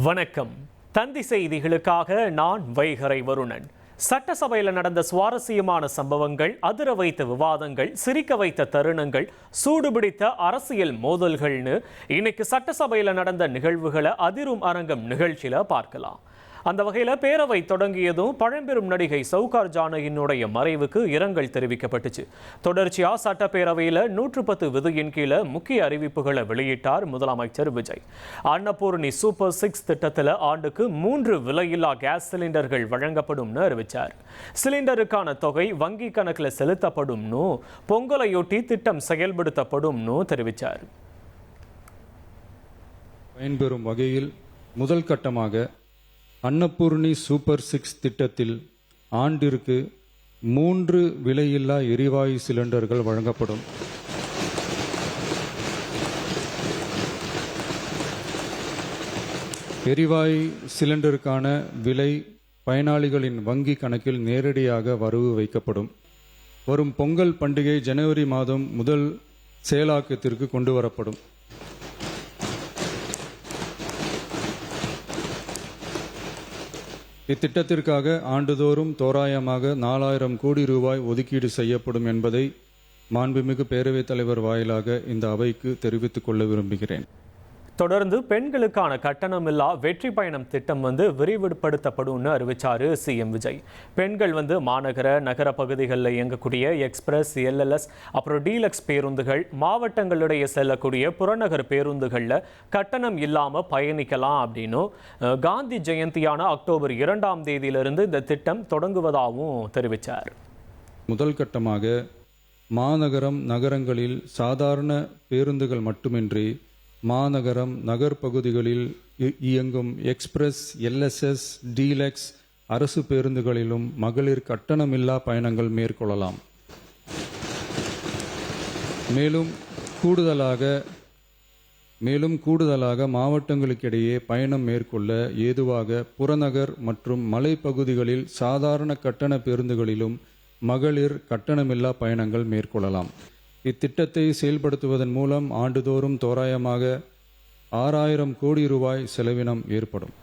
வணக்கம். தந்தி செய்திகளுக்காக நான் வைகரை வருணன். சட்டசபையில் நடந்த சுவாரஸ்யமான சம்பவங்கள், அதிர வைத்த விவாதங்கள், சிரிக்க வைத்த தருணங்கள், சூடுபிடித்த அரசியல் மோதல்கள்னு இன்னைக்கு சட்டசபையில் நடந்த நிகழ்வுகளை அதிரும் அரங்கம் நிகழ்ச்சியில பார்க்கலாம். அந்த வகையில் பேரவை தொடங்கியதும் பழம்பெரும் நடிகை சவுகார் ஜானகியினுடைய மறைவுக்கு இரங்கல் தெரிவிக்கப்பட்டுச்சு. தொடர்ச்சியா சட்டப்பேரவையில் 110 விதியின் கீழே முக்கிய அறிவிப்புகளை வெளியிட்டார் முதலமைச்சர் விஜய். அன்னபூர்ணி சூப்பர் 6 திட்டத்தில் ஆண்டுக்கு 3 விலையில்லா கேஸ் சிலிண்டர்கள் வழங்கப்படும்னு அறிவிச்சார். சிலிண்டருக்கான தொகை வங்கி கணக்கில் செலுத்தப்படும்னு, பொங்கலையொட்டி திட்டம் செயல்படுத்தப்படும்னு தெரிவித்தார். பயன்பெறும் வகையில் முதல் கட்டமாக அன்னபூர்ணி சூப்பர் 6 திட்டத்தில் ஆண்டிற்கு 3 விலையில்லா எரிவாயு சிலிண்டர்கள் வழங்கப்படும். எரிவாயு சிலிண்டருக்கான விலை பயனாளிகளின் வங்கி கணக்கில் நேரடியாக வரவு வைக்கப்படும். வரும் பொங்கல் பண்டிகை ஜனவரி மாதம் முதல் செயலாக்கத்திற்கு கொண்டு வரப்படும். இத்திட்டத்திற்காக ஆண்டுதோறும் தோராயமாக 4000 கோடி ரூபாய் ஒதுக்கீடு செய்யப்படும் என்பதை மாண்புமிகு பேரவைத் தலைவர் வாயிலாக இந்த அவைக்கு தெரிவித்துக் கொள்ள விரும்புகிறேன். தொடர்ந்து பெண்களுக்கான கட்டணமில்லா வெற்றி பயணம் திட்டம் விரிவுபடுத்தப்படும்னு அறிவிச்சாரு சிஎம் விஜய். பெண்கள் மாநகர நகர பகுதிகளில் இயங்கக்கூடிய எக்ஸ்பிரஸ், எல்எல்எஸ், அப்புறம் டீலக்ஸ் பேருந்துகள், மாவட்டங்களிடையே செல்லக்கூடிய புறநகர் பேருந்துகளில் கட்டணம் இல்லாமல் பயணிக்கலாம் அப்படின்னும், காந்தி ஜெயந்தியான அக்டோபர் 2ஆம் தேதியிலிருந்து இந்த திட்டம் தொடங்குவதாகவும் தெரிவித்தார். முதல் கட்டமாக மாநகரம் நகரங்களில் சாதாரண பேருந்துகள் மட்டுமின்றி மாநகரம் நகர்பகுதிகளில் இயங்கும் எக்ஸ்பிரஸ், எல்எஸ்எஸ், டீலக்ஸ் அரசு பேருந்துகளிலும் மகளிர் கட்டணமில்லா பயணங்கள் மேற்கொள்ளலாம். மேலும் கூடுதலாக மாவட்டங்களுக்கிடையே பயணம் மேற்கொள்ள ஏதுவாக புறநகர் மற்றும் மலைப்பகுதிகளில் சாதாரண கட்டண பேருந்துகளிலும் மகளிர் கட்டணமில்லா பயணங்கள் மேற்கொள்ளலாம். இத்திட்டத்தை செயல்படுத்துவதன் மூலம் ஆண்டுதோறும் தோராயமாக 6000 கோடி ரூபாய் செலவினம் ஏற்படும்.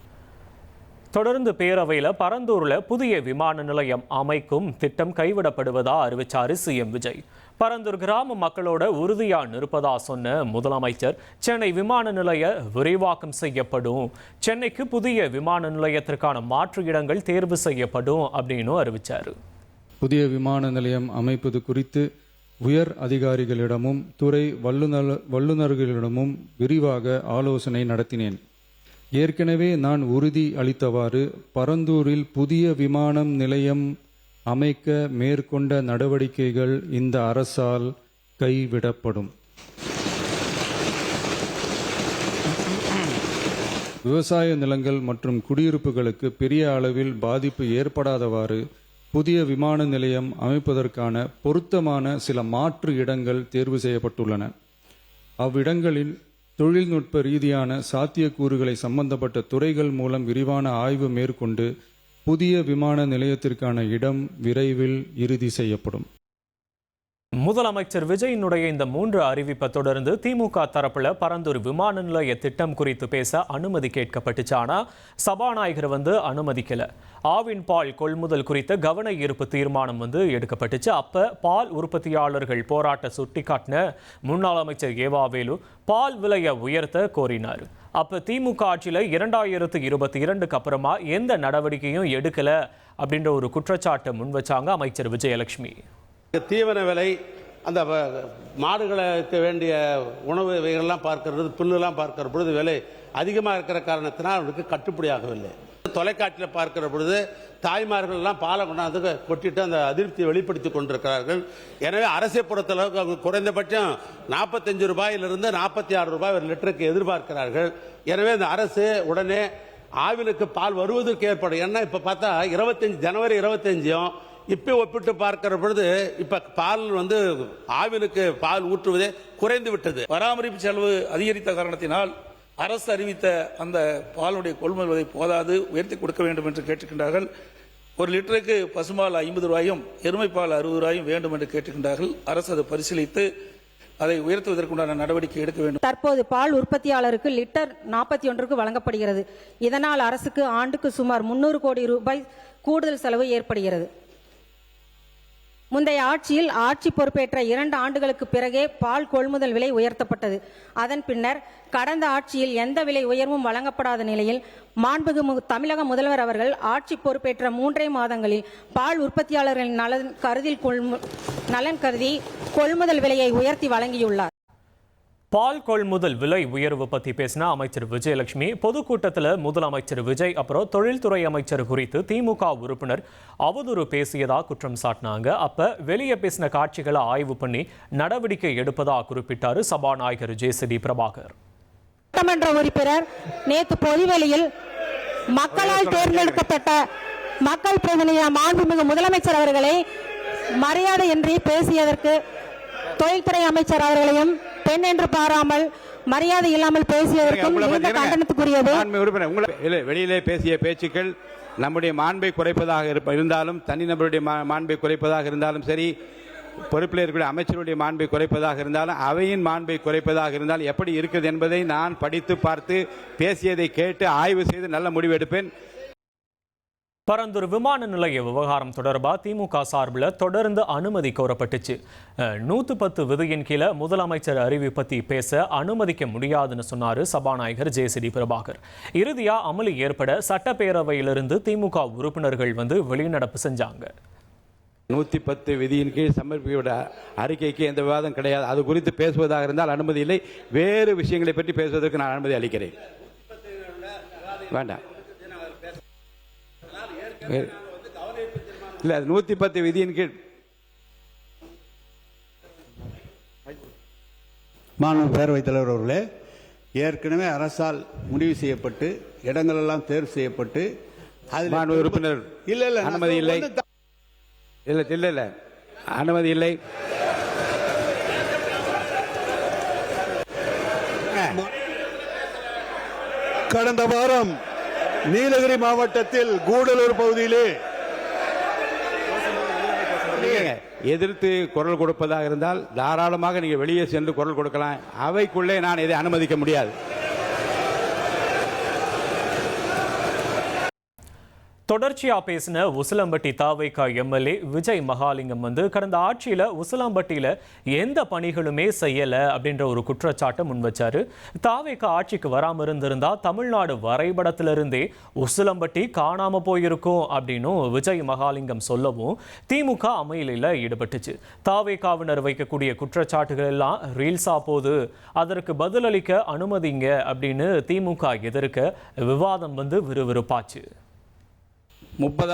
தொடர்ந்து பேரவையில் பரந்தூரில் புதிய விமான நிலையம் அமைக்கும் திட்டம் கைவிடப்படுவதா அறிவிச்சாரு சிஎம் விஜய். பரந்தூர் கிராம மக்களோட உறுதியா நிற்பதா சொன்ன முதலமைச்சர், சென்னை விமான நிலைய விரிவாக்கம் செய்யப்படும், சென்னைக்கு புதிய விமான நிலையத்திற்கான மாற்று இடங்கள் தேர்வு செய்யப்படும் அப்படின்னு அறிவிச்சாரு. புதிய விமான நிலையம் அமைப்பது குறித்து உயர் அதிகாரிகளிடமும் துறை வல்லுநர்களிடமும் விரிவாக ஆலோசனை நடத்தினேன். ஏற்கனவே நான் உறுதி அளித்தவாறு பரந்தூரில் புதிய விமான நிலையம் அமைக்க மேற்கொண்ட நடவடிக்கைகள் இந்த அரசால் கைவிடப்படும். விவசாய நிலங்கள் மற்றும் குடியிருப்புகளுக்கு பெரிய அளவில் பாதிப்பு ஏற்படாதவாறு புதிய விமான நிலையம் அமைப்பதற்கான பொருத்தமான சில மாற்று இடங்கள் தேர்வு செய்யப்பட்டுள்ளன. அவ்விடங்களில் தொழில்நுட்ப ரீதியான சாத்தியக்கூறுகளை சம்பந்தப்பட்ட துறைகள் மூலம் விரிவான ஆய்வு மேற்கொண்டு புதிய விமான நிலையத்திற்கான இடம் விரைவில் இறுதி செய்யப்படும். முதலமைச்சர் விஜயினுடைய இந்த 3 அறிவிப்பை தொடர்ந்து திமுக தரப்புல பரந்தூர் விமான நிலைய திட்டம் குறித்து பேச அனுமதி கேட்கப்பட்டுச்சானா சபாநாயகர் அனுமதிக்கல. ஆவின் பால் கொள்முதல் குறித்த கவன ஈர்ப்பு தீர்மானம் எடுக்கப்பட்டுச்சு. அப்ப பால் உற்பத்தியாளர்கள் போராட்ட சுட்டிக்காட்டின முன்னாள் அமைச்சர் ஏவாவேலு பால் விலையை உயர்த்த கோரினார். அப்ப திமுக ஆட்சியில் 2022க்கு அப்புறமா எந்த நடவடிக்கையும் எடுக்கல அப்படின்ற ஒரு குற்றச்சாட்டை முன்வச்சாங்க அமைச்சர் விஜயலட்சுமி. தீவன விலை, அந்த மாடுகளுக்கு வேண்டிய உணவு இவைகள்லாம் பார்க்கறது, புல்லுலாம் பார்க்கிற பொழுது விலை அதிகமாக இருக்கிற காரணத்தினால் அவருக்கு கட்டுப்படியாகவில்லை. தொலைக்காட்சியில் பார்க்கிற பொழுது தாய்மார்கள் எல்லாம் பாலை கொண்டாந்து கொட்டிட்டு அந்த அதிருப்தியை வெளிப்படுத்தி கொண்டிருக்கிறார்கள். எனவே அரசை பொறுத்தளவுக்கு அவங்க குறைந்தபட்சம் 45 ரூபாயிலிருந்து 46 ரூபாய் ஒரு லிட்டருக்கு எதிர்பார்க்கிறார்கள். எனவே இந்த அரசு உடனே ஆவினுக்கு பால் வருவதற்கு ஏற்படும். ஏன்னா இப்ப பார்த்தா ஜனவரி 25 இப்ப ஒப்பிட்டு பார்க்கிற பொழுது இப்ப பால் ஆவினுக்கு பால் ஊற்றுவதே குறைந்து விட்டது. பராமரிப்பு செலவு அதிகரித்த காரணத்தினால் அரசு அறிவித்த அந்த பாலுடைய கொள்முதல் விலை போதாது, உயர்த்தி கொடுக்க வேண்டும் என்று கேட்டுக்கின்றார்கள். ஒரு லிட்டருக்கு பசுமால் 50 ரூபாயும் எருமைப்பால் 60 ரூபாயும் வேண்டும் என்று கேட்டுக்கின்றார்கள். அரசு அதை பரிசீலித்து அதை உயர்த்துவதற்குண்டான நடவடிக்கை எடுக்க வேண்டும். தற்போது பால் உற்பத்தியாளருக்கு லிட்டர் 41 வழங்கப்படுகிறது. இதனால் அரசுக்கு ஆண்டுக்கு சுமார் 300 கோடி ரூபாய் கூடுதல் செலவு ஏற்படுகிறது. முந்தைய ஆட்சியில் ஆட்சி பொறுப்பேற்ற 2 ஆண்டுகளுக்கு பிறகே பால் கொள்முதல் விலை உயர்த்தப்பட்டது. அதன் பின்னர் கடந்த ஆட்சியில் எந்த விலை உயர்வும் வழங்கப்படாத நிலையில் மாண்புமிகு தமிழக முதல்வர் அவர்கள் ஆட்சி பொறுப்பேற்ற 3 மாதங்களில் பால் உற்பத்தியாளர்களின் நலன் கருதி கொள்முதல் விலையை உயர்த்தி வழங்கியுள்ளார். பால் கொள்முதல் விலை உயர்வு பத்தி பேசின அமைச்சர் விஜயலட்சுமி பொதுக்கூட்டத்தில் முதலமைச்சர் விஜய் அப்புறம் தொழில்துறை அமைச்சர் குறித்து திமுக உறுப்பினர் அவதூறு பேசியதா குற்றம் சாட்டினாங்க. அப்ப வெளியே பேசின காட்சிகளை ஆய்வு பண்ணி நடவடிக்கை எடுப்பதா குறிப்பிட்டாரு சபாநாயகர் ஜேசிடி பிரபாகர். சட்டமன்ற உறுப்பினர் நேற்று பொதுவெளியில் மக்களால் தேர்ந்தெடுக்கப்பட்ட மக்கள் பிரதிநிதி மாண்புமிகு முதலமைச்சர் அவர்களை மரியாதையின்றி பேசியதற்கு தொழில்துறை அமைச்சர் அவர்களையும் பெண் என்று பாராமல் மரியாதை இல்லாமல் பேசியதற்கும் கண்டனத்துக்குரியது. வெளியிலே பேசிய பேச்சுக்கள் நம்முடைய மாண்பை குறைப்பதாக இருந்தாலும், தனிநபருடைய மாண்பை குறைப்பதாக இருந்தாலும் சரி, பொறுப்பில் இருக்கக்கூடிய அமைச்சருடைய மாண்பை குறைப்பதாக இருந்தாலும், அவையின் மாண்பை குறைப்பதாக இருந்தால் எப்படி இருக்குது என்பதை நான் படித்து பார்த்து பேசியதை கேட்டு ஆய்வு செய்து நல்ல முடிவு எடுப்பேன். பரந்தூர் விமான நிலைய விவகாரம் தொடர்பாக திமுக சார்பில் தொடர்ந்து அனுமதி கோரப்பட்டுச்சு. 110 விதியின் கீழே முதலமைச்சர் அறிவிப்பத்தி பேச அனுமதிக்க முடியாதுன்னு சொன்னார் சபாநாயகர் ஜேசிடி பிரபாகர். இறுதியா அமளி ஏற்பட சட்டப்பேரவையிலிருந்து திமுக உறுப்பினர்கள் வெளிநடப்பு செஞ்சாங்க. 110 விதியின் கீழ் சமர்ப்பிக்கப்பட்ட அறிக்கைக்கு எந்த விவாதம் கிடையாது. அது குறித்து பேசுவதாக இருந்தால் அனுமதி இல்லை. வேறு விஷயங்களை பற்றி பேசுவதற்கு நான் அனுமதி அளிக்கிறேன். வேண்டாம். இல்ல 110 விதியின் கீழ் மாண்பு பேரவைத் தலைவர் அவர்களே, ஏற்கனவே அரசால் முடிவு செய்யப்பட்டு இடங்கள் எல்லாம் தேர்வு செய்யப்பட்டு மாண்பு உறுப்பினர் இல்ல அனுமதி இல்லை. இல்ல அனுமதி இல்லை. கடந்த வாரம் நீலகிரி மாவட்டத்தில் கூடலூர் பகுதியிலே எதிர்த்து குரல் கொடுப்பதாக இருந்தால் தாராளமாக நீங்க வெளியே சென்று குரல் கொடுக்கலாம். அவைக்குள்ளே நான் இதை அனுமதிக்க முடியாது. தொடர்ச்சியா பேசின உசிலம்பட்டி தாவைக்கா எம்எல்ஏ விஜய் மகாலிங்கம் கடந்த ஆட்சியில உசிலம்பட்டியில எந்த பணிகளுமே செய்யல அப்படின்ற ஒரு குற்றச்சாட்டை முன்வச்சாரு. தாவைக்கா ஆட்சிக்கு வராம இருந்திருந்தா தமிழ்நாடு வரைபடத்திலிருந்தே உசிலம்பட்டி காணாம போயிருக்கும் அப்படின்னு விஜய் மகாலிங்கம் சொல்லவும் திமுக அமையலில் ஈடுபட்டுச்சு. தாவைக்காவினர் வைக்கக்கூடிய குற்றச்சாட்டுகள் எல்லாம் ரீல்ஸா போது, அதற்கு பதிலளிக்க அனுமதிங்க அப்படின்னு திமுக எதிர்க்க விவாதம் விறுவிறுப்பாச்சு. 30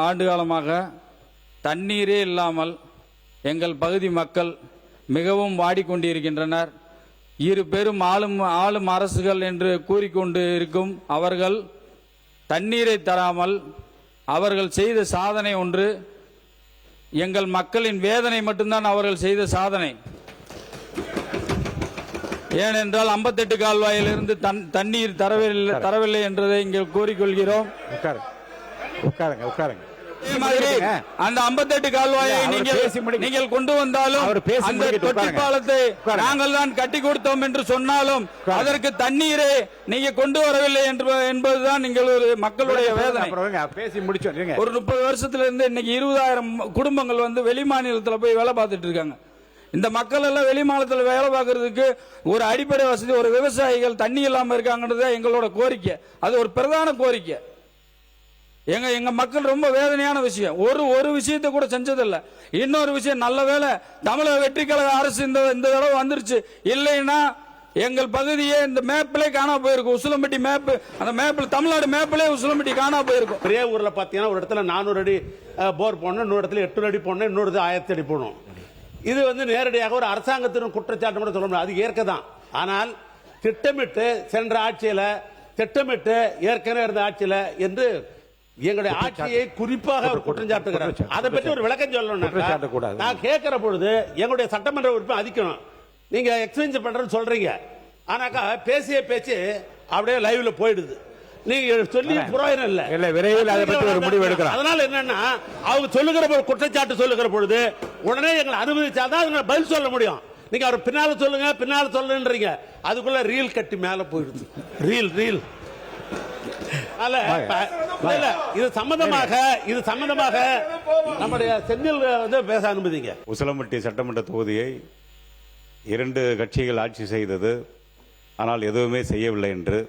ஆண்டுகாலமாக தண்ணீரே இல்லாமல் எங்கள் பகுதி மக்கள் மிகவும் வாடிக்கொண்டிருக்கின்றனர். 2 பேரும் ஆளும் அரசுகள் என்று கூறிக்கொண்டு இருக்கும் அவர்கள் தண்ணீரை தராமல் அவர்கள் செய்த சாதனை ஒன்று. எங்கள் மக்களின் வேதனை மட்டும்தான் அவர்கள் செய்த சாதனை. ஏனென்றால் 58 கால்வாயிலிருந்து தண்ணீர் தரவில்லை என்றதை இங்கே கூறிக்கொள்கிறோம். உட்காருங்க. அந்த 58 கால்வாயை நீங்கள் கொண்டு வந்தாலும் அந்த தொட்டி பாலத்தை நாங்கள் தான் கட்டி கொடுத்தோம் என்று சொன்னாலும் அதற்கு தண்ணீரை நீங்க கொண்டு வரவில்லை என்பதுதான் மக்களுடைய வேதனை. பேசி முடிச்சோம். ஒரு 30 வருஷத்துல இருந்து இன்னைக்கு 20,000 குடும்பங்கள் வெளி மாநிலத்தில் போய் வேலை பார்த்துட்டு இருக்காங்க. இந்த மக்கள் எல்லாம் வெளி மாநிலத்தில் வேலை பார்க்கறதுக்கு ஒரு அடிப்படை வசதி, ஒரு விவசாயிகள் தண்ணி இல்லாம இருக்காங்கன்றது எங்களோட கோரிக்கை. அது ஒரு பிரதான கோரிக்கை. எங்க மக்கள் ரொம்ப வேதனையான விஷயம். ஒரு விஷயத்தை கூட செஞ்சதில்ல. இன்னொரு விஷயம், நல்ல வேளை தமிழக வெற்றி கழக அரசு இந்த தடவை வந்துருச்சு. இல்லைன்னா எங்கள் பகுதியே இந்த மேப்ல காணா போயிருக்கும். உசிலம்பட்டி மேப், அந்த மேப்ல தமிழ்நாடு மேப்ல உசிலம்பட்டி காணா போயிருக்கும். ஒரே ஊர்ல பாத்தீங்கன்னா ஒரு இடத்துல 400 அடி போர் போடணும், இன்னொரு இடத்துல 800 அடி போடணும், இன்னொரு 1000 அடி போடணும். இது நேரடியாக ஒரு அரசாங்கத்தின் குற்றச்சாட்டு கூட சொல்ல முடியாது. அது ஏற்கதான். ஆனால் திட்டமிட்டு சென்ற ஆட்சியில திட்டமிட்டு ஏற்கனவே இருந்த ஆட்சியில என்று எங்களுடைய ஆட்சியை குறிப்பாக அவர் குற்றம் சாட்டுகிறார். அதை பற்றி ஒரு விளக்கம் சொல்லணும். நான் கேட்கிற பொழுது எங்களுடைய சட்டமன்ற உறுப்பினர் அதிக்கணும். நீங்க எக்ஸ்சேஞ்ச் பண்றேன்னு சொல்றீங்க, ஆனாக்கா பேசிய பேச்சு அப்படியே லைவ்ல போயிடுது. நீங்க சொல்லி புரோஜனம் இல்ல. விரைவில் அதை பற்றி ஒரு முடிவு எடுக்கிறோம். அதனால என்னன்னா, அவங்க சொல்லுகிற குற்றச்சாட்டு சொல்லுகிற பொழுது உடனே எங்களை அனுமதிச்சாதான் பதில் சொல்ல முடியும். நீங்க அவர் பின்னால சொல்லுன்றீங்க, அதுக்குள்ள ரீல் கட்டி மேல போயிடுது. ரீல் இது சம்பந்தமாக நம்முடைய செந்தில் வந்து பேச அனுமதிங்க. உசிலம்பட்டி சட்டமன்ற தொகுதியை 2 கட்சிகள் ஆட்சி செய்தது, ஆனால் எதுவுமே செய்யவில்லை என்று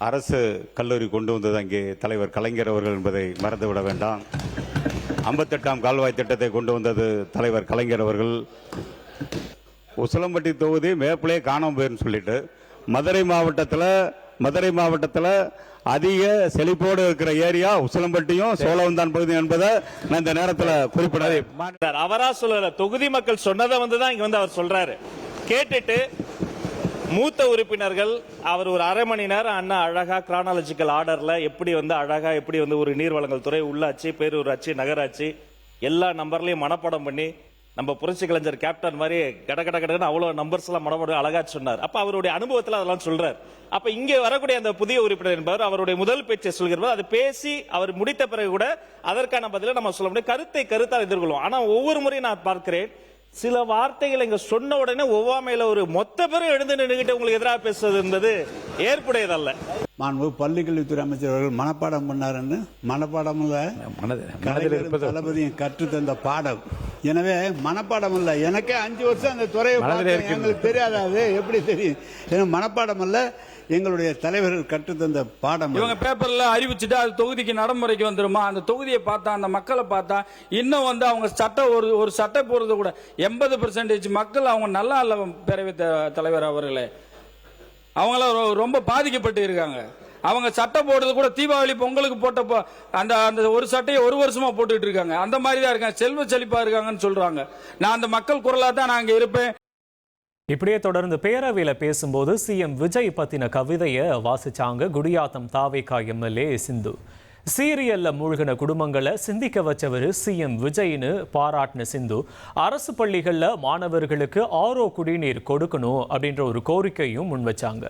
அரசு கல்லூரி கொண்டு வந்தது அங்கே தலைவர் கலைஞர் அவர்கள் என்பதை மறந்துவிட வேண்டாம். 58ஆம் கால்வாய் திட்டத்தை கொண்டு வந்தது தலைவர் கலைஞர் அவர்கள். உசிலம்பட்டி தொகுதி மேப்பிளே காணாம போயிருந்து சொல்லிட்டு மதுரை மாவட்டத்தில் அதிக செழிப்போடு இருக்கிற ஏரியா உசிலம்பட்டியும் சோழவந்தான் பகுதி என்பதை நான் இந்த நேரத்தில் குறிப்பிட. அவரா சொல்லல, தொகுதி மக்கள் சொன்னதை வந்துதான் இங்க வந்து அவர் சொல்றாரு. கேட்டுட்டு மூத்த உறுப்பினர்கள் அவர் ஒரு அரை மணி நேரம் அண்ணா அழகா கிரானாலஜிக்கல் ஆர்டர்ல எப்படி வந்து ஒரு நீர்வளங்கள் துறை, உள்ளாட்சி, பேரூராட்சி, நகராட்சி எல்லா நம்பர்லயும் மனப்பாடம் பண்ணி நம்ம புரட்சி கலைஞர் கேப்டன் மாதிரி கடகடன்னு அவ்வளவு நம்பர்ஸ் எல்லாம் மனப்பாடம் அழகா சொன்னார். அப்ப அவருடைய அனுபவத்தில் அதெல்லாம் சொல்றார். அப்ப இங்கே வரக்கூடிய அந்த புதிய உறுப்பினர் என்பவர் அவருடைய முதல் பேச்சை சொல்கிறவர், அது பேசி அவர் முடித்த பிறகு கூட அதற்கான பதில நம்ம சொல்ல முடியும். கருத்தால் எதிர்கொள்வோம். ஆனா ஒவ்வொரு முறையும் நான் பார்க்கிறேன், சில வார்த்தைகள் இங்க சொன்ன உடனே ஒவ்வாமையில ஒரு மொத்த பேரும் எழுந்து நின்றுகிட்டு உங்களுக்கு எதிராக பேசுவது என்பது ஏற்புடையதல்ல. பள்ளிக்கல்வித்துறை அமைச்சர் அவர்கள் மனப்பாடம் பண்ணாருன்னு மனப்பாடம் தளபதியும் கற்றுத்தந்த பாடம். எனவே மனப்பாடம் இல்ல, எனக்கே 5 வருஷம் அந்த துறையை எங்களுக்கு தெரியாதாது, எப்படி தெரியும்? ஏன்னா மனப்பாடம் அல்ல, எங்களுடைய தலைவர்கள் கற்றுத்தந்த பாடம். இவங்க பேப்பர்ல அறிவிச்சுட்டு அது தொகுதிக்கு நடைமுறைக்கு வந்துருமா? அந்த தொகுதியை பார்த்தா, அந்த மக்களை பார்த்தா, இன்னும் வந்து அவங்க சட்டம் ஒரு சட்டை போறது கூட 80% மக்கள் அவங்க நல்லா இல்ல. பேரவை தலைவர் அவர்களே, அவங்கள ரொம்ப பாதிக்கப்பட்டு இருக்காங்க. அவங்க சட்டை போடுறது கூட தீபாவளி பொங்கலுக்கு போட்டப்போ அந்த ஒரு சட்டையை 1 வருஷமா போட்டுட்டு இருக்காங்க. அந்த மாதிரி தான் இருக்காங்க, செல்வ செழிப்பா இருக்காங்கன்னு சொல்றாங்க. நான் அந்த மக்கள் குரலா தான் நான் அங்க இருப்பேன். இப்படியே தொடர்ந்து பேரவையில பேசும்போது சிஎம் விஜய் பத்தின கவிதையை வாசிச்சாங்க குடியாத்தம் தாவேகா எம்எல்ஏ சிந்து. சீரியல்ல மூழ்கின குடும்பங்களை சிந்திக்க வச்சவர் சிஎம் விஜய்னு பாராட்டின சிந்து, அரசு பள்ளிகள்ல மாணவர்களுக்கு ஆரோ குடிநீர் கொடுக்கணும் அப்படின்ற ஒரு கோரிக்கையும் முன் வச்சாங்க.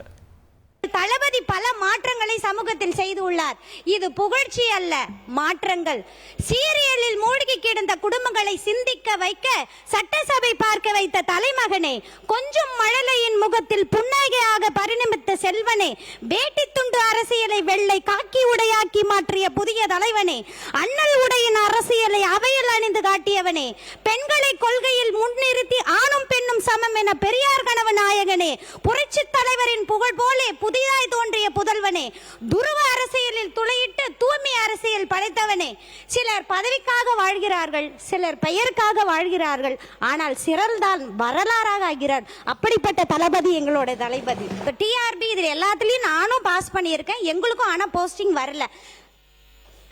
தளபதி பல மாற்றங்களை சமூகத்தில் செய்துள்ளார். இது புகழ்ச்சி அல்ல, மாற்றங்கள். சீரியலில் மூழ்கி கிடந்த குடும்பங்களை சிந்திக்க வைக்க சட்டசபை பார்க்க வைத்த தலைமகனே, கொஞ்சம் மழலையின் முகத்தில் புன்னகையாக பரிணமித்த செல்வனே, வேட்டி துண்டு அரசியலை வெள்ளை காக்கி உடையாக்கி மாற்றிய புதிய தலைவனே, அண்ணல் உடையின் அரசியலை அவையில் அணிந்து காட்டியவனே, பெண்களை கொள்கையில் முன்னிறுத்தி ஆணும் பெண்ணும் சமம் என பெரியார் கனவு நாயகனே, புரட்சி தலைவரின் புகழ் போலே புதிதாய் தோன்றிய புதல்வனே, துருவ அரசியலில் துளையிட்டு தூய்மை அரசியல் படைத்தவனே. சிலர் பதவிக்காக வாழ்கிறார்கள், சிலர் பெயருக்காக வாழ்கிறார்கள், ஆனால் சிறல்தான் வரலாறாக ஆகிறார். அப்படிப்பட்ட தளபதி எங்களோட தளபதி. டிஆர்பி இதில் எல்லாத்துலயும் நானும் பாஸ் பண்ணியிருக்கேன், எங்களுக்கும் ஆனா போஸ்டிங் வரல.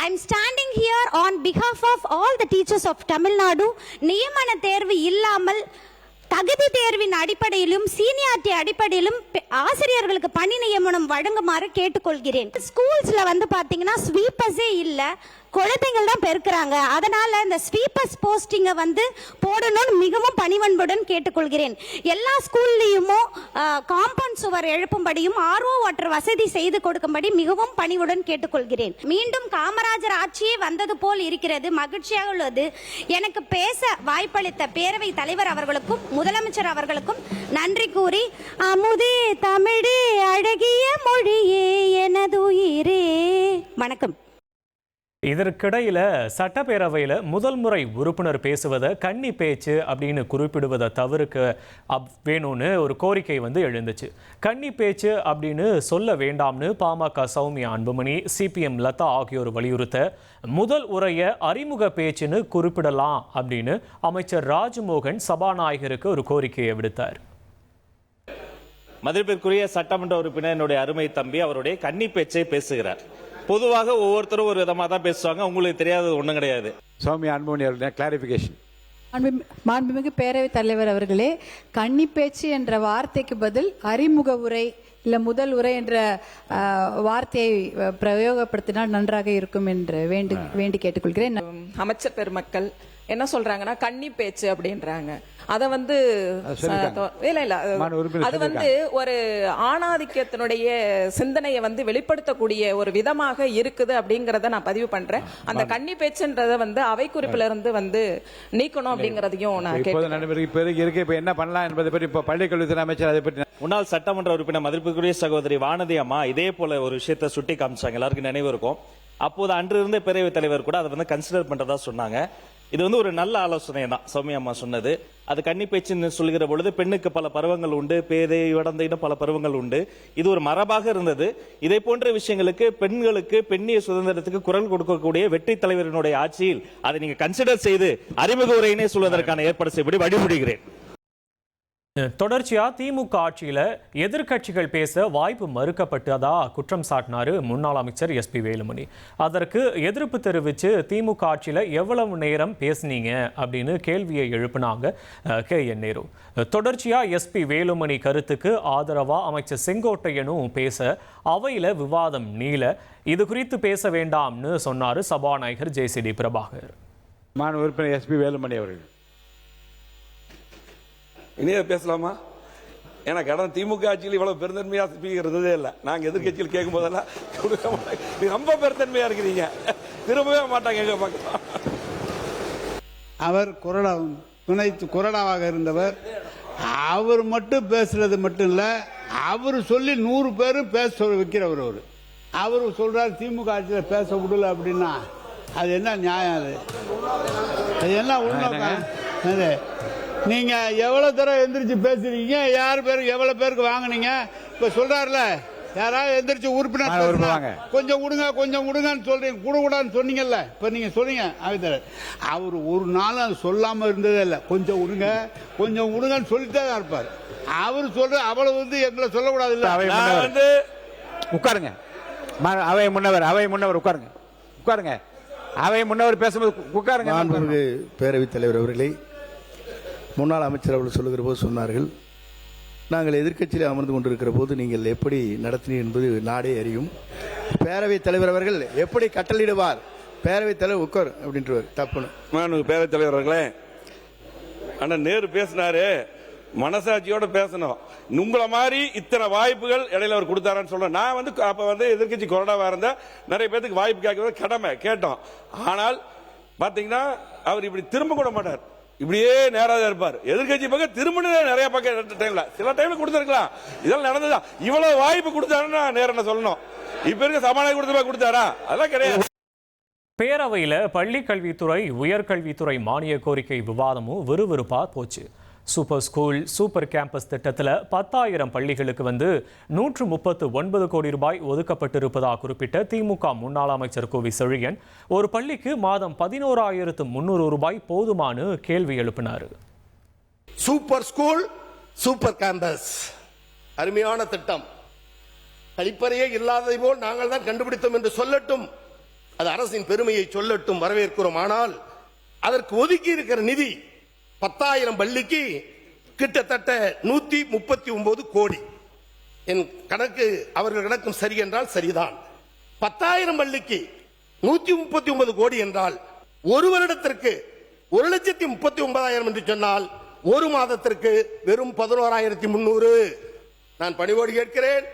I am standing here on behalf of all the teachers of Tamil Nadu. நியமன தேர்வு இல்லாமல் தகுதி தேர்வின் அடிப்படையிலும் சீனியாரிட்டி அடிப்படையிலும் ஆசிரியர்களுக்கு பணி நியமனம் வழங்குமாறு கேட்டுக்கொள்கிறேன். ஸ்கூல்ஸ்ல வந்து பாத்தீங்கன்னா ஸ்வீப்பர்ஸே இல்ல, குழந்தைகள் தான் பெருக்கிறாங்க. அதனால இந்த ஸ்வீப்பர்ஸ் போஸ்டிங்கை வந்து போடணும்னு மிகவும் பணிவன்புடன் கேட்டுக்கொள்கிறேன். எல்லா ஸ்கூல்லையும் காம்பவுண்ட் சுவர் எழுப்பும்படியும் ஆர்ஓ வாட்டர் வசதி செய்து கொடுக்கும்படி மிகவும் பணிவுடன் கேட்டுக்கொள்கிறேன். மீண்டும் காமராஜர் ஆட்சியே வந்தது போல் இருக்கிறது, மகிழ்ச்சியாக உள்ளது. எனக்கு பேச வாய்ப்பளித்த பேரவை தலைவர் அவர்களுக்கும் முதலமைச்சர் அவர்களுக்கும் நன்றி கூறி, அமுதே தமிழே அழகிய மொழியே எனதுயிரே, வணக்கம். இதற்கிடையில சட்டப்பேரவையில் முதல் முறை உறுப்பினர் பேசுவதை கன்னி பேச்சு அப்படின்னு குறிப்பிடுவதை தவிர்க்க வேணும்னு ஒரு கோரிக்கை வந்து எழுந்துச்சு. கன்னி பேச்சு அப்படின்னு சொல்ல வேண்டாம்னு பாமக சௌமியா அன்புமணி, சிபிஎம் லதா ஆகியோர் வலியுறுத்த முதல் உரையை அறிமுக பேச்சுன்னு குறிப்பிடலாம் அப்படின்னு அமைச்சர் ராஜ்மோகன் சபாநாயகருக்கு ஒரு கோரிக்கையை விடுத்தார். மதிப்பிற்குரிய சட்டமன்ற உறுப்பினர் என்னுடைய அருமை தம்பி அவருடைய கன்னி பேச்சை பேசுகிறார். பொதுவாக ஒவ்வொருத்தரும் ஒரு விதமாக தான் பேசுவாங்க, உங்களுக்கு தெரியாதது ஒன்றும் கிடையாது. சௌமியா அன்புமணி அவர்களுடைய கிளாரிபிகேஷன். மாண்புமிகு பேரவைத் தலைவர் அவர்களே, கன்னி பேச்சு என்ற வார்த்தைக்கு பதில் அறிமுக உரை இல்ல முதல் உரை என்ற வார்த்தையை பிரயோகப்படுத்தினால் நன்றாக இருக்கும் என்று வேண்டி கேட்டுக்கொள்கிறேன். அமைச்சர் பெருமக்கள், என்ன சொல்றாங்கன்னா கன்னி பேச்சு அப்படின்றாங்க. அதை வந்து அது வந்து ஒரு ஆணாதிக்கத்தினுடைய சிந்தனையை வந்து வெளிப்படுத்தக்கூடிய ஒரு விதமாக இருக்குது அப்படிங்கறத நான் பதிவு பண்றேன். அந்த கன்னி பேச்சுன்றத வந்து அவை குறிப்பில இருந்து வந்து நீக்கணும் அப்படிங்கறதையும் நான் கேட்கிறேன். என்ன பண்ணலாம் என்பதை பற்றி இப்ப பள்ளிக்கல்வித்துறை அமைச்சர் அதை பற்றி முன்னாள் சட்டமன்ற உறுப்பினர் மதிப்புக்குரிய சகோதரி வானதி அம்மா இதே போல ஒரு விஷயத்தை சுட்டி காமிச்சாங்க, எல்லாருக்கும் நினைவு இருக்கும். அப்போது அன்று இருந்த பேரவைத் தலைவர் கூட அதை வந்து கன்சிடர் பண்றதா சொன்னாங்க. இது வந்து ஒரு நல்ல ஆலோசனை தான் சௌமியா அம்மா சொன்னது. அது கன்னி பேச்சுன்னு சொல்லுகிற பொழுது பெண்ணுக்கு பல பருவங்கள் உண்டு, பேதை வடந்தைன்னு பல பருவங்கள் உண்டு. இது ஒரு மரபாக இருந்தது. இதை போன்ற விஷயங்களுக்கு பெண்களுக்கு பெண்ணிய சுதந்திரத்துக்கு குரல் கொடுக்கக்கூடிய வெற்றி தலைவரினுடைய ஆட்சியில் அதை நீங்க கன்சிடர் செய்து அறிமுக உரையினை சொல்வதற்கான ஏற்பாடு செய்யப்படி வழிமுடிகிறேன். தொடர்ச்சியா திமுக ஆட்சியில எதிர்க்கட்சிகள் பேச வாய்ப்பு மறுக்கப்பட்டதா குற்றம் சாட்டினாரு முன்னாள் அமைச்சர் எஸ்பி வேலுமணி. அதற்கு எதிர்ப்பு தெரிவித்து திமுக ஆட்சியில எவ்வளவு நேரம் பேசுனீங்க அப்படின்னு கேள்வியை எழுப்பினாங்க KN நேரு. தொடர்ச்சியா எஸ்பி வேலுமணி கருத்துக்கு ஆதரவா அமைச்சர் செங்கோட்டையனும் பேச அவையில விவாதம் நீள இது குறித்து பேச வேண்டாம்னு சொன்னாரு சபாநாயகர் JCD பிரபாகர். மாண்பு உறுப்பினர் எஸ்பி வேலுமணி அவர்கள் இனியே பேசலாமா? ஏன்னா கடந்த திமுக ஆட்சியில் இவ்வளவு பெருந்தன்மையா ஸ்பீக்கர் இருந்ததே இல்லை. நாங்க எதிர்கட்சியில் கேட்கும் போதெல்லாம் ரொம்ப பெருந்தன்மையா இருக்கிறீங்க, திரும்பவே மாட்டாங்க எங்க பக்கம். அவர் கொறடாவாக இருந்தவர். அவர் மட்டும் பேசுறது மட்டும் இல்ல, அவர் சொல்லி 100 பேரும் பேச வைக்கிறவர். அவர் சொல்றாரு திமுக ஆட்சியில் பேச விடல அப்படின்னா அது என்ன நியாயம்? அது என்ன உண்மை? நீங்க எவ்வளவு தடவை எந்திரிச்சு பேசுறீங்க? யார் பேரு எவ்வளவு பேருக்கு வாங்கினீங்க? இப்ப சொல்றாருல யாராவது எந்திரிச்சு உறுப்பினர் கொஞ்சம் விடுங்க கொஞ்சம் விடுங்கன்னு சொல்றீங்க, கூடாதுன்னு சொன்னீங்கல்ல. இப்ப நீங்க சொன்னீங்க அவர் ஒரு நாள் அது சொல்லாம இருந்ததே இல்லை. கொஞ்சம் விடுங்க கொஞ்சம் விடுங்கன்னு சொல்லிட்டே தான் இருப்பார். அவர் சொல்ற அவ்வளவு வந்து எங்களை சொல்லக்கூடாது இல்ல. உட்காருங்க. அவை முன்னவர் உட்காருங்க. அவை முன்னவர் பேசும்போது உட்காருங்க. பேரவைத் தலைவர் அவர்களை முன்னாள் அமைச்சர் அவர்கள் சொல்லுகிற போது சொன்னார்கள், நாங்கள் எதிர்க்கட்சியில் அமர்ந்து கொண்டிருக்கிற போது நீங்கள் எப்படி நடத்தினீர் என்பது நாடே அறியும். பேரவைத் தலைவர் அவர்கள் எப்படி கட்டளையிடுவார்? பேரவைத் தலைவர் உட்கார் அப்படின்றவர் தப்புன்னு. பேரவைத் தலைவர் அவர்களே, அண்ணா நேரு பேசினாரு, மனசாட்சியோட பேசணும். உங்களை மாதிரி இத்தனை வாய்ப்புகள் இடையில அவர் கொடுத்தாரான்னு சொல்றேன். நான் வந்து அப்ப வந்து எதிர்கட்சி கொறடாவா இருந்த நிறைய பேருக்கு வாய்ப்பு கேட்கறது கடமை கேட்டோம். ஆனால் பாத்தீங்கன்னா அவர் இப்படி திரும்ப கூட மாட்டார், இப்படியே நேராக இருப்பார். எதிர்கட்சி பக்கம் திரும்ப நிறைய பக்கம் டைம்ல சில டைம்ல கொடுத்திருக்கலாம். இதெல்லாம் நடந்ததா? இவ்வளவு வாய்ப்பு கொடுத்தாருன்னா நேரம் சொல்லணும். இப்ப இருக்க சமாளிக்க கொடுத்தாரா? அதெல்லாம் கிடையாது. பேரவையில பள்ளி கல்வித்துறை உயர்கல்வித்துறை மானிய கோரிக்கை விவாதமும் விறுவிறுப்பா போச்சு. சூப்பர் ஸ்கூல் சூப்பர் கேம்பஸ் திட்டத்தில் 10,000 பள்ளிகளுக்கு வந்து 139 கோடி ரூபாய் ஒதுக்கப்பட்டிருப்பதாக குறிப்பிட்ட திமுக முன்னாள் அமைச்சர் கோவி செழியன் ஒரு பள்ளிக்கு மாதம் 11,300 ரூபாய் போதுமானு கேள்வி எழுப்பினார். சூப்பர் ஸ்கூல் சூப்பர் கேம்பஸ் அருமையான திட்டம். கழிப்பறையே இல்லாததை போல் நாங்கள் தான் கண்டுபிடித்தோம் என்று சொல்லட்டும், அது அரசின் பெருமையை சொல்லட்டும், வரவேற்கிறோம். ஆனால் அதற்கு ஒதுக்கி இருக்கிற நிதி 10,000 பள்ளிக்கு கிட்டத்தட்ட 139 கோடி. என் கணக்கு அவர்கள் கணக்கும் சரி என்றால் சரிதான். 10,000 பள்ளிக்கு 139 கோடி என்றால் ஒரு வருடத்திற்கு 1,39,000 என்று சொன்னால் ஒரு மாதத்திற்கு வெறும் 11,300. நான் பணிவோடு கேட்கிறேன்,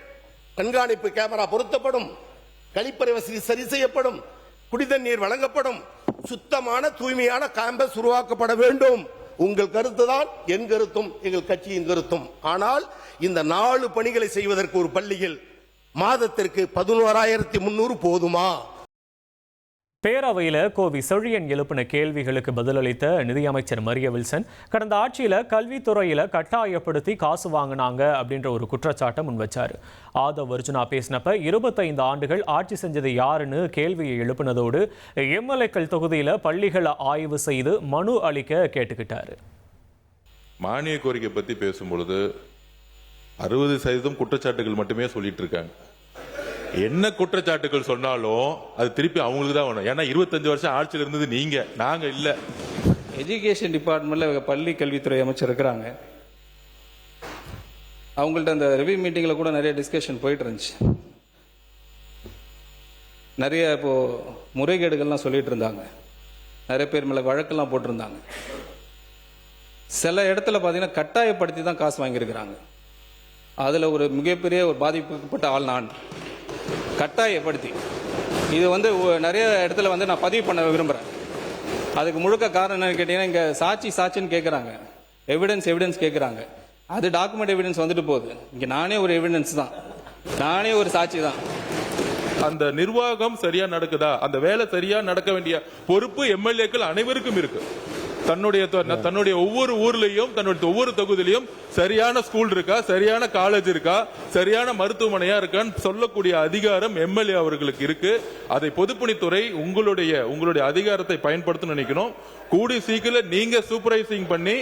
கண்காணிப்பு கேமரா பொருத்தப்படும், கழிப்பறை வசதி சரி செய்யப்படும், குடிதண்ணீர் வழங்கப்படும், சுத்தமான தூய்மையான கேம்பஸ் உருவாக்கப்பட வேண்டும். உங்கள் கருத்து தான் என் கருத்தும் எங்கள் கட்சியின் கருத்தும். ஆனால் இந்த 4 பணிகளை செய்வதற்கு ஒரு பள்ளியில் மாதத்திற்கு 11,300 போதுமா? பேரவையில் கோவி செழியன் எழுப்பின கேள்விகளுக்கு பதிலளித்த நிதியமைச்சர் மரிய வில்சன் கடந்த ஆட்சியில் கல்வித்துறையில் கட்டாயப்படுத்தி காசு வாங்கினாங்க அப்படின்ற ஒரு குற்றச்சாட்டை முன்வச்சார். ஆதவ் அர்ஜுனா பேசினப்ப 25 ஆண்டுகள் ஆட்சி செஞ்சது யாருன்னு கேள்வியை எழுப்பினதோடு எம்எல்ஏக்கள் தொகுதியில் பள்ளிகளை ஆய்வு செய்து மனு அளிக்க கேட்டுக்கிட்டாரு. மானிய கோரிக்கை பற்றி பேசும்பொழுது 60% குற்றச்சாட்டுகள் மட்டுமே சொல்லிட்டு இருக்காங்க. என்ன குற்றச்சாட்டுகள் சொன்னாலும் அது திருப்பி அவங்களுக்கு தான் வேணும். ஏன்னா 25 வருஷம் ஆட்சியில் இருந்தது நீங்க, நாங்க இல்ல. எஜுகேஷன் டிபார்ட்மெண்ட்ல பள்ளி கல்வித்துறை அமைச்சர் இருக்கிறாங்க. அவங்கள்ட்ட அந்த ரிவ்யூ மீட்டிங்ல கூட நிறைய டிஸ்கஷன் போயிட்டு இருந்துச்சு. நிறைய இப்போ முறைகேடுகள்லாம் சொல்லிட்டு இருந்தாங்க. நிறைய பேர் மேலே வழக்கெல்லாம் போட்டிருந்தாங்க. சில இடத்துல பார்த்தீங்கன்னா கட்டாயப்படுத்தி தான் காசு வாங்கியிருக்கிறாங்க. அதில் ஒரு மிகப்பெரிய ஒரு பாதிக்கப்பட்ட ஆள் நான். கட்டாயப்படுத்தி இது வந்து நிறைய இடத்துல வந்து நான் பதிவு பண்ண விரும்புகிறேன். அதுக்கு முழுக்க காரணம் என்னன்னு கேட்டீங்கன்னா, இங்கே சாட்சின்னு கேட்குறாங்க, எவிடன்ஸ் கேட்குறாங்க. அது டாக்குமெண்ட் எவிடன்ஸ் வந்துட்டு போகுது. இங்கே நானே ஒரு எவிடன்ஸ் தான், நானே ஒரு சாட்சி தான். அந்த நிர்வாகம் சரியா நடக்குதா, அந்த வேலை சரியா நடக்க வேண்டிய பொறுப்பு எம்எல்ஏக்கள் அனைவருக்கும் இருக்கு. தன்னுடைய ஒவ்வொரு ஊர்லயும் தன்னுடைய ஒவ்வொரு தொகுதியிலையும் சரியான ஸ்கூல் இருக்கா, சரியான காலேஜ் இருக்கா, சரியான மருத்துவமனையா இருக்கான்னு சொல்லக்கூடிய அதிகாரம் எம்எல்ஏ அவர்களுக்கு இருக்கு. அதை பொதுப்பணித்துறை உங்களுடைய அதிகாரத்தை பயன்படுத்த நினைக்கணும். கூடி சீக்கிரம் நீங்க சூப்பர்வைசிங் பண்ணி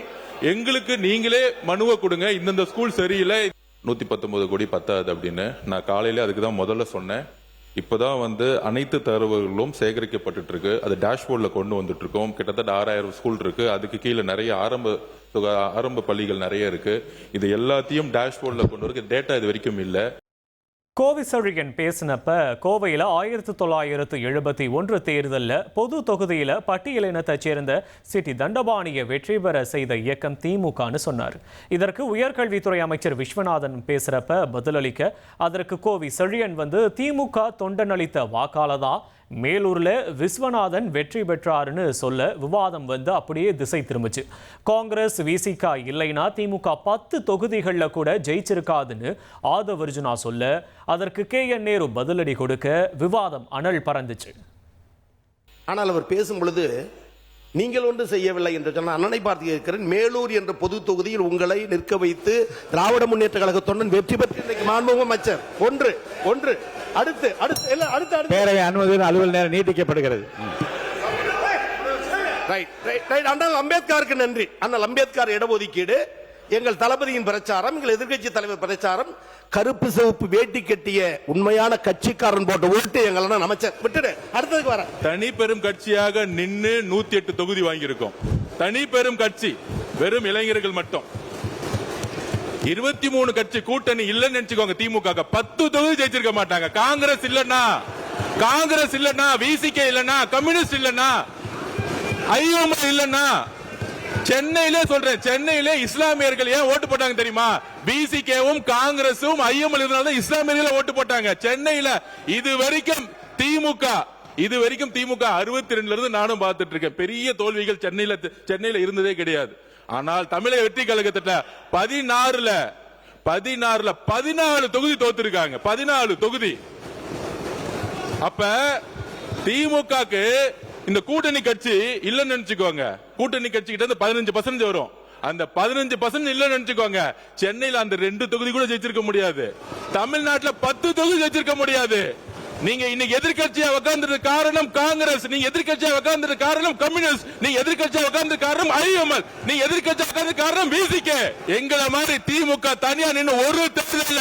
எங்களுக்கு நீங்களே மனுவை கொடுங்க, இந்தந்த ஸ்கூல் சரியில்லை, 119 கோடி பத்தாது அப்படின்னு. நான் காலையில அதுக்கு தான் முதல்ல சொன்னேன். இப்பதான் வந்து அனைத்து தரவுகளும் சேகரிக்கப்பட்டு இருக்கு. அது டேஷ்போர்ட்ல கொண்டு வந்துட்டு இருக்கோம். கிட்டத்தட்ட 6000 ஸ்கூல் இருக்கு. அதுக்கு கீழே நிறைய ஆரம்ப பள்ளிகள் நிறைய இருக்கு. இது எல்லாத்தையும் டேஷ்போர்ட்ல கொண்டு வர டேட்டா இது வரைக்கும் இல்லை. கோவிசழியன் பேசினப்ப கோவையில் 1971 தேர்தலில் பொது தொகுதியில் பட்டியலினத்தைச் சேர்ந்த சிட்டி தண்டபாணியை வெற்றி பெற செய்த இயக்கம் திமுகன்னு சொன்னார். இதற்கு உயர்கல்வித்துறை அமைச்சர் விஸ்வநாதன் பேசுறப்ப பதிலளிக்க, அதற்கு கோவிசழியன் வந்து திமுக தொண்டனளித்த வாக்காளதா மேலூர்ல விஸ்வநாதன் வெற்றி பெற்றாருன்னு சொல்ல விவாதம் வந்து அப்படியே திசை திரும்பிச்சு. காங்கிரஸ் விசிக இல்லைனா திமுக 10 தொகுதிகளில் கூட ஜெயிச்சிருக்காதுன்னு ஆதவர்ஜுனா சொல்ல, அதற்கு KN நேரு பதிலடி கொடுக்க விவாதம் அனல் பறந்துச்சு. ஆனால் அவர் பேசும் பொழுது நீங்கள் ஒன்று செய்யவில்லை என்று சொன்ன அண்ணனை பார்த்து இருக்கிறேன். மேலூர் என்ற பொது தொகுதியில் உங்களை நிற்க வைத்து திராவிட முன்னேற்ற கழக தொண்டன் வெற்றி பெற்று இன்றைக்கு மாண்புமிகு அமைச்சர் ஒன்று அடுத்து பேரவை அனுமதி அலுவல் நேரம் நீட்டிக்கப்படுகிறது. அண்ணல் அம்பேத்கருக்கு நன்றி. அண்ணல் அம்பேத்கர் இடஒதுக்கீடு, எங்கள் தளபதியின் பிரச்சாரம், எங்கள் எதிர்கட்சி தலைவர் பிரச்சாரம், கருப்பு சிவப்பு வேட்டி கட்டிய உண்மையான கட்சிக்காரன் போட்ட ஓட்டு எங்கள் அமைச்சர் விட்டுடு. அடுத்ததுக்கு வர தனி பெரும் கட்சியாக நின்று 108 தொகுதி வாங்கியிருக்கோம். தனி பெரும் கட்சி, வெறும் இளைஞர்கள் மட்டும். 23 கட்சி கூட்டணி இல்லன்னு நினைச்சுக்கோங்க. திமுக 10 தொகுதி ஜெயிச்சிருக்க மாட்டாங்க. காங்கிரஸ் இல்லன்னா, விசிக இல்லன்னா, கம்யூனிஸ்ட் இல்லன்னா, ஐஎம்எல் இல்லன்னா, சென்னையிலே சொல்றேன், சென்னையிலே இஸ்லாமியர்கள் ஏன் ஓட்டு போட்டாங்க தெரியுமா? பிசிகேவும் காங்கிரசும் ஐஎம்எல் இருந்தாலும் இஸ்லாமியர்கள் ஓட்டு போட்டாங்க சென்னையில. இது வரைக்கும் திமுக 62 இருந்து நானும் பார்த்துட்டு இருக்கேன். பெரிய தோல்விகள் சென்னையில இருந்ததே கிடையாது. ஆனால் தமிழக வெற்றி கழகத்துல 14 தொகுதி தோத்துருக்காங்க. 14 தொகுதி. அப்ப திமுகக்கு இந்த கூட்டணி கட்சி இல்லன்னு நினைச்சுக்கோங்க. கூட்டணி கட்சி கிட்ட இருந்து 15% வரும். அந்த 15% இல்லன்னு நினைச்சுக்கோங்க. சென்னையில அந்த 2 தொகுதி கூட ஜெயிச்சிருக்க முடியாது. தமிழ்நாட்டில் 10 தொகுதி ஜெயிச்சிருக்க முடியாது. நீங்க இன்னைக்கு எதிர்க்கட்சியா உட்கார்ந்து காரணம் காங்கிரஸ், நீங்க எதிர்க்கட்சியா உட்கார்ந்து காரணம் கம்யூனிஸ்ட், நீங்க எதிர்க்கட்சியா உட்கார்ந்து காரணம் ஐஎம்எல், நீங்க எதிர்க்கட்சியா உட்கார்ந்து காரணம் விசிகே. எங்களை மாதிரி திமுக தனியா நின்று ஒரு தேர்தல்ல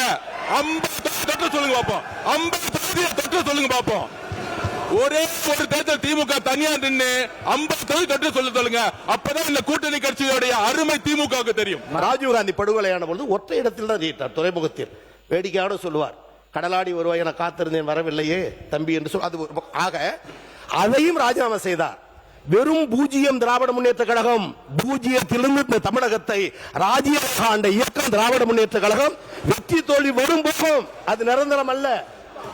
50 தொட்டு சொல்லுங்க பாப்போம். 50 தொட்டு சொல்லுங்க பாப்போம். ஒரே ஒரு தேர்தல் திமுக தனியா நின்று 50 தொட்டு சொல்லுங்க. அப்பதான் இந்த கூட்டணி கட்சியோடைய அருமை திமுகவுக்கு தெரியும். ராஜீவ்காந்தி படுகொலையான பொழுது ஒற்றை இடத்தில் தான் ஜெயித்தார். துறைமுகத்தில் வேடிக்கையோட சொல்லுவார், கடலாடி வருவாய் என காத்திருந்தேன் வரவில்லையே தம்பி என்று சொல். அது ஆக அதையும் ராஜினாமா செய்தார். வெறும் 0 திராவிட முன்னேற்ற கழகம், 0லிருந்து இந்த தமிழகத்தை ராஜ்யமாக ஆண்ட இயக்கம் திராவிட முன்னேற்ற கழகம். வெற்றி தோல்வி வரும் போகும், அது நிரந்தரம் அல்ல.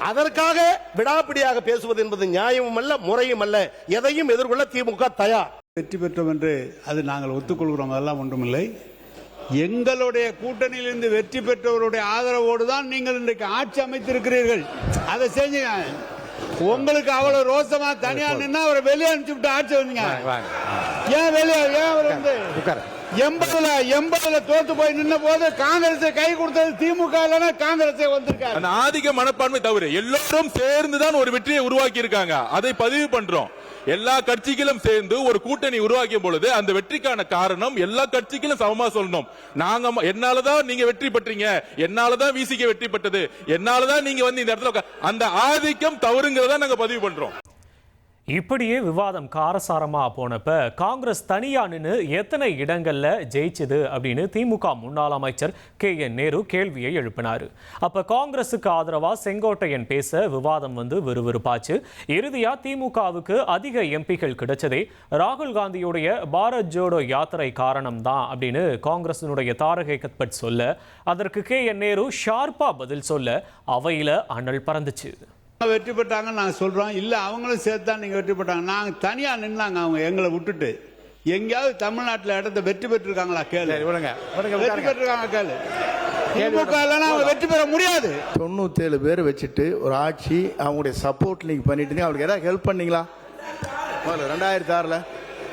அதற்காக விடாப்பிடியாக பேசுவது என்பது நியாயமும் அல்ல, முறையும் அல்ல. எதையும் எதிர்கொள்ள திமுக தயார். வெற்றி பெற்றோம் என்று அது நாங்கள் ஒத்துக்கொள்கிறோம், அதெல்லாம் ஒன்றுமில்லை. எங்களுடைய கூட்டணியிலிருந்து வெற்றி பெற்றவருடைய ஆதரவோடு தான் நீங்கள் இன்றைக்கு ஆட்சி அமைத்திருக்கிறீர்கள். அதை செஞ்சீங்க. உங்களுக்கு அவ்வளவு ரோசமா தனியா நின்னா அவரை வெளியே அனுப்பிச்சுட்டு ஆட்சி வந்தீங்க. ஏன் வெளியே, ஏன் அவர் வந்து 80ல தோத்து போய் நின்ன போது காங்கிரஸை கை கொடுத்தது திமுக இல்லைன்னா காங்கிரஸே வந்திருக்காங்க. அந்த ஆதிக்க மனப்பான்மை தவிர எல்லாரும் சேர்ந்துதான் ஒரு வெற்றியை உருவாக்கி இருக்காங்க. அதை பதிவு பண்றோம். எல்லா கட்சிகளும் சேர்ந்து ஒரு கூட்டணி உருவாக்கிய பொழுது அந்த வெற்றிக்கான காரணம் எல்லா கட்சிகளும் சமமா சொல்லணும். நாங்க என்னாலதான் நீங்க வெற்றி பெற்றீங்க, என்னாலதான் விசிக வெற்றி பெற்றது, என்னாலதான் நீங்க வந்து இந்த இடத்துல அந்த ஆதிக்கம் தவறுங்கிறதா நாங்க பதிவு பண்றோம். இப்படியே விவாதம் காரசாரமா போனப்ப காங்கிரஸ் தனியா நின்று எத்தனை இடங்கள்ல ஜெயிச்சது அப்படின்னு திமுக முன்னாள் அமைச்சர் KN நேரு கேள்வியை எழுப்பினார். அப்ப காங்கிரசுக்கு ஆதரவா செங்கோட்டையன் பேச விவாதம் விறுவிறுப்பாச்சு. இறுதியா திமுகவுக்கு அதிக எம்பிகள் கிடைச்சதே ராகுல் காந்தியுடைய பாரத் ஜோடோ யாத்திரை காரணம் தான் அப்படின்னு காங்கிரசினுடைய தாரகை கத்பட் சொல்ல, அதற்கு KN நேரு ஷார்ப்பா பதில் சொல்ல அவையில அனல் பறந்துச்சு. வெற்றி பெற்றாங்கன்னு நாங்கள் சொல்றோம், இல்ல அவங்களும் சேர்த்து தான் நீங்க வெற்றி பெற்றாங்க. நாங்க தனியா நின்னாங்க, அவங்க எங்களை விட்டுட்டு எங்கேயாவது தமிழ்நாட்டில் இடத்த வெற்றி பெற்றிருக்காங்களா கேளு. வெற்றி பெற்றிருக்காங்க கேளு. திமுக இல்லைன்னா அவங்க வெற்றி பெற முடியாது. 97 பேர் வச்சுட்டு ஒரு ஆட்சி அவங்களுடைய சப்போர்ட் நீங்க பண்ணிட்டு அவங்களுக்கு ஏதாவது ஹெல்ப் பண்ணீங்களா? 2006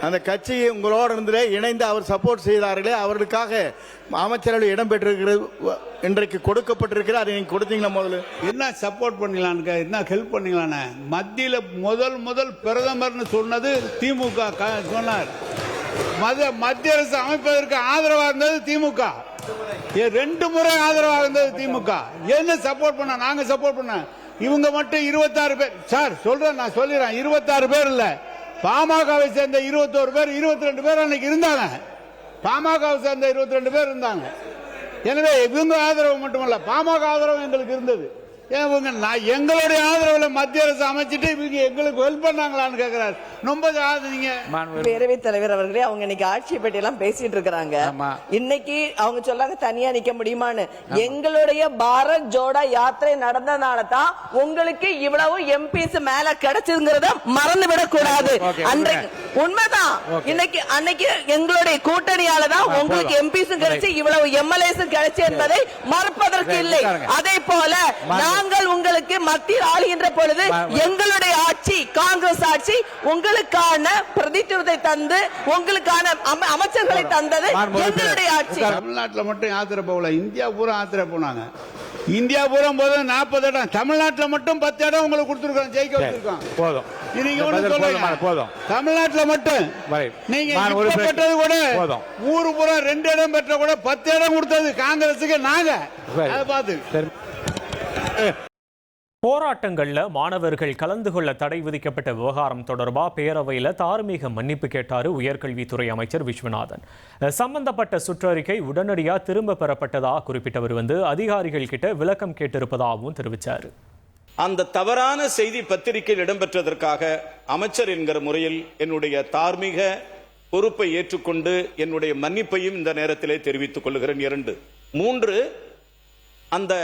அந்த கட்சி உங்களோட இருந்து இணைந்து அவர் சப்போர்ட் செய்தார்களே, அவர்களுக்காக அமைச்சரவை இடம் பெற்றிருக்கிறது இன்றைக்கு கொடுக்கப்பட்டிருக்கிற அதை நீங்க கொடுத்தீங்களா? முதல்ல என்ன சப்போர்ட் பண்ணலான்னு, என்ன ஹெல்ப் பண்ணீங்களான்னு மத்தியில முதல் பிரதமர்னு சொன்னது திமுக சொன்னார். மத்திய அரசு அமைப்பதற்கு ஆதரவாக இருந்தது திமுக. 2 முறை ஆதரவாக இருந்தது திமுக. என்ன சப்போர்ட் பண்ண? நாங்க சப்போர்ட் பண்ண. இவங்க மட்டும் 26 பேர் சார் சொல்றேன், நான் சொல்லிடுறேன். 26 பேர் இல்ல, பாமகவை சேர்ந்த 21 பேர் 22 பேர் அன்னைக்கு இருந்தாங்க. பாமகவை சேர்ந்த 22 பேர் இருந்தாங்க. எனவே இவங்க ஆதரவு மட்டுமல்ல, பாமக ஆதரவு எங்களுக்கு இருந்தது. எங்களுடைய ஆதரவுல மத்திய அரசு அமைச்சிட்டு இவங்க எங்களுக்கு ஹெல்ப் பண்ணாங்களான்னு கேட்கிறாரு. ரொம்ப பேரவைத் தலைவர் அவர்களே, அவங்க இன்னைக்கு ஆட்சியை பற்றி எல்லாம் பேசிட்டு இருக்காங்க. இன்னைக்கு அவங்க சொல்லாங்க தனியா நிக்க முடியுமான்னு. எங்களுடைய பாரத் ஜோடா யாத்திரை நடந்தனால தான் உங்களுக்கு இவ்வளவு எம்பிஸ் மேல கிடைச்சதுங்கிறத மறந்து விடக் கூடாது. உண்மைதான். இன்னைக்கு அன்னைக்கு எங்களுடைய கூட்டணியால தான் உங்களுக்கு எம்பிஸ் கிடைச்சு இவ்வளவு எம்எல்ஏஸ் கிடைச்சு என்பதை மறுப்பதற்கு இல்லை. அதே போல நாங்கள் உங்களுக்கு மத்தியில் ஆளுகின்ற பொழுது எங்களுடைய ஆட்சி காங்கிரஸ் ஆட்சி உங்களுக்கான பிரதித்துவத்தை தந்து உங்களுக்கான அமைச்சர்களை தந்தது எங்களுடைய ஆட்சி. தமிழ்நாட்டில் மட்டும் யாத்திரை போகல, இந்தியா பூரா யாத்திரை போனாங்க. இந்தியா பூரா போது 40 இடம், தமிழ்நாட்டில் மட்டும் 10 இடம் உங்களுக்கு கொடுத்துருக்கோம், ஜெயிக்க வச்சிருக்கோம். போதும். நீங்க ஒண்ணு சொல்லுங்க, போதும். தமிழ்நாட்டில் மட்டும் நீங்க பெற்றது கூட ஊரு பூரா 2 இடம் பெற்ற கூட 10 இடம் கொடுத்தது காங்கிரஸுக்கு. நாங்க அதை பார்த்து போராட்டங்கள்ல மாணவர்கள் கலந்து கொள்ள தடை விதிக்கப்பட்ட விவகாரம் தொடர்பா பேரவையில தார்மீக மன்னிப்பு கேட்டாரு உயர்கல்வித்துறை அமைச்சர் விஸ்வநாதன். சம்பந்தப்பட்ட சுற்றறிக்கை உடனடியா திரும்ப பெறப்பட்டதா குறிப்பிட்டவர் அதிகாரிகள் கிட்ட விளக்கம் கேட்டிருப்பதாகவும் தெரிவித்தார். அந்த தவறான செய்தி பத்திரிகையில் இடம்பெற்றதற்காக அமைச்சர் என்கிற முறையில் என்னுடைய தார்மீக பொறுப்பை ஏற்றுக்கொண்டு என்னுடைய மன்னிப்பையும் இந்த நேரத்திலே தெரிவித்துக் கொள்கிறேன். 2, 3 அந்த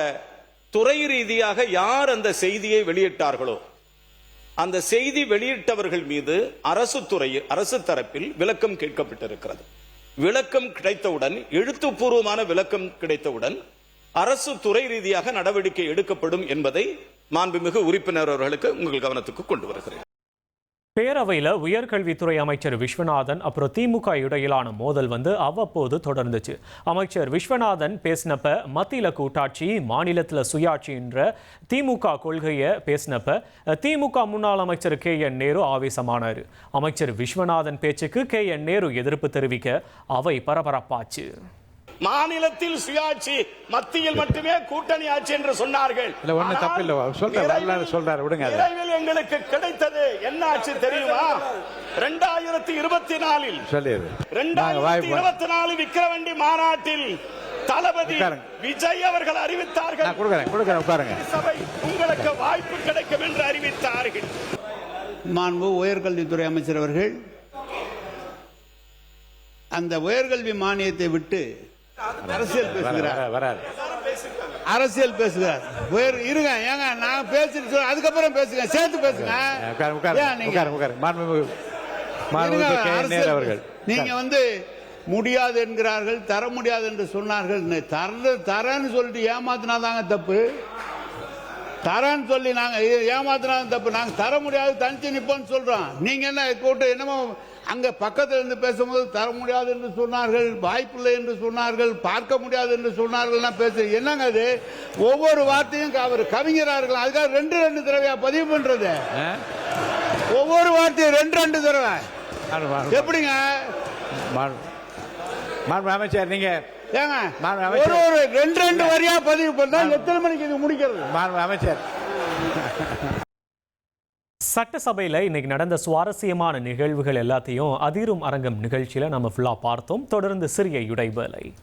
துறை ரீதியாக யார் அந்த செய்தியை வெளியிட்டார்களோ அந்த செய்தி வெளியிட்டவர்கள் மீது அரசு தரப்பில் விளக்கம் கேட்கப்பட்டிருக்கிறது. விளக்கம் கிடைத்தவுடன், எழுத்துப்பூர்வமான விளக்கம் கிடைத்தவுடன் அரசு துறை ரீதியாக நடவடிக்கை எடுக்கப்படும் என்பதை மாண்புமிகு உறுப்பினர் அவர்களுக்கு உங்கள் கவனத்துக்கு கொண்டு வருகிறேன். பேரவையில உயர்கல்வித்துறை அமைச்சர் விஸ்வநாதன் அப்புறம் திமுக இடையிலான மோதல் அவ்வப்போது தொடர்ந்துச்சு. அமைச்சர் விஸ்வநாதன் பேசினப்ப மத்தியில கூட்டாட்சி மாநிலத்தில் சுயாட்சின்ற திமுக கொள்கையை பேசினப்ப திமுக முன்னாள் அமைச்சர் KN நேரு ஆவேசமானார். அமைச்சர் விஸ்வநாதன் பேச்சுக்கு KN நேரு எதிர்ப்பு தெரிவிக்க அவை பரபரப்பாச்சு. மாநிலத்தில் சுயாட்சி, மத்தியில் மட்டுமே கூட்டணி ஆட்சி என்று சொன்னார்கள். விரைவில் எங்களுக்கு கிடைத்தது என்ன ஆட்சி தெரியுமா? 2024 2024 விக்கிரவாண்டி மாநாட்டில் தளபதி விஜய் அவர்கள் அறிவித்தார்கள், உங்களுக்கு வாய்ப்பு கிடைக்கும் என்று அறிவித்தார்கள். மாண்பு உயர்கல்வித்துறை அமைச்சர் அவர்கள் அந்த உயர்கல்வி மானியத்தை விட்டு அரசியல் பேசுகிறார். இருங்க, ஏங்க நான் பேசிட்டு அதுக்கப்புறம் பேசுங்க, சேர்த்து பேசுங்க. நீங்க முடியாது என்கிறார்கள், தர முடியாது என்று சொன்னார்கள். தரன்னு சொல்லிட்டு ஏமாத்தினாதாங்க தப்பு. தரன்னு சொல்லி நாங்க ஏமாத்தினாதான் தப்பு. நாங்க தர முடியாது, தனிச்சு நிப்போம்னு சொல்றோம். நீங்க என்ன கூட்டம் என்னமோ அங்க பக்கத்தில் இருந்து பேசும்போது தர முடியாது என்று சொன்னார்கள், வாய்ப்பில்லை என்று சொன்னார்கள், பார்க்க முடியாது என்று சொன்னார்கள். பேச என்னங்க அது? ஒவ்வொரு வார்த்தையும் அவர் கவிஞரார்கள், அதுக்காக 2 தடவையா பதிவு பண்றது? ஒவ்வொரு வார்த்தையும் 2 தடவை எப்படிங்க அமைச்சர்? நீங்க ஒரு 2 வரியா பதிவு பண்ணா எத்தனை மணிக்கு இது முடிக்கிறது? அமைச்சர் சட்டசபையில் இன்னைக்கு நடந்த சுவாரஸ்யமான நிகழ்வுகள் எல்லாத்தையும் அதிரும் அரங்கம் நிகழ்ச்சியில் நம்ம ஃபுல்லாக பார்த்தோம். தொடர்ந்து சிறிய இடைவேளை.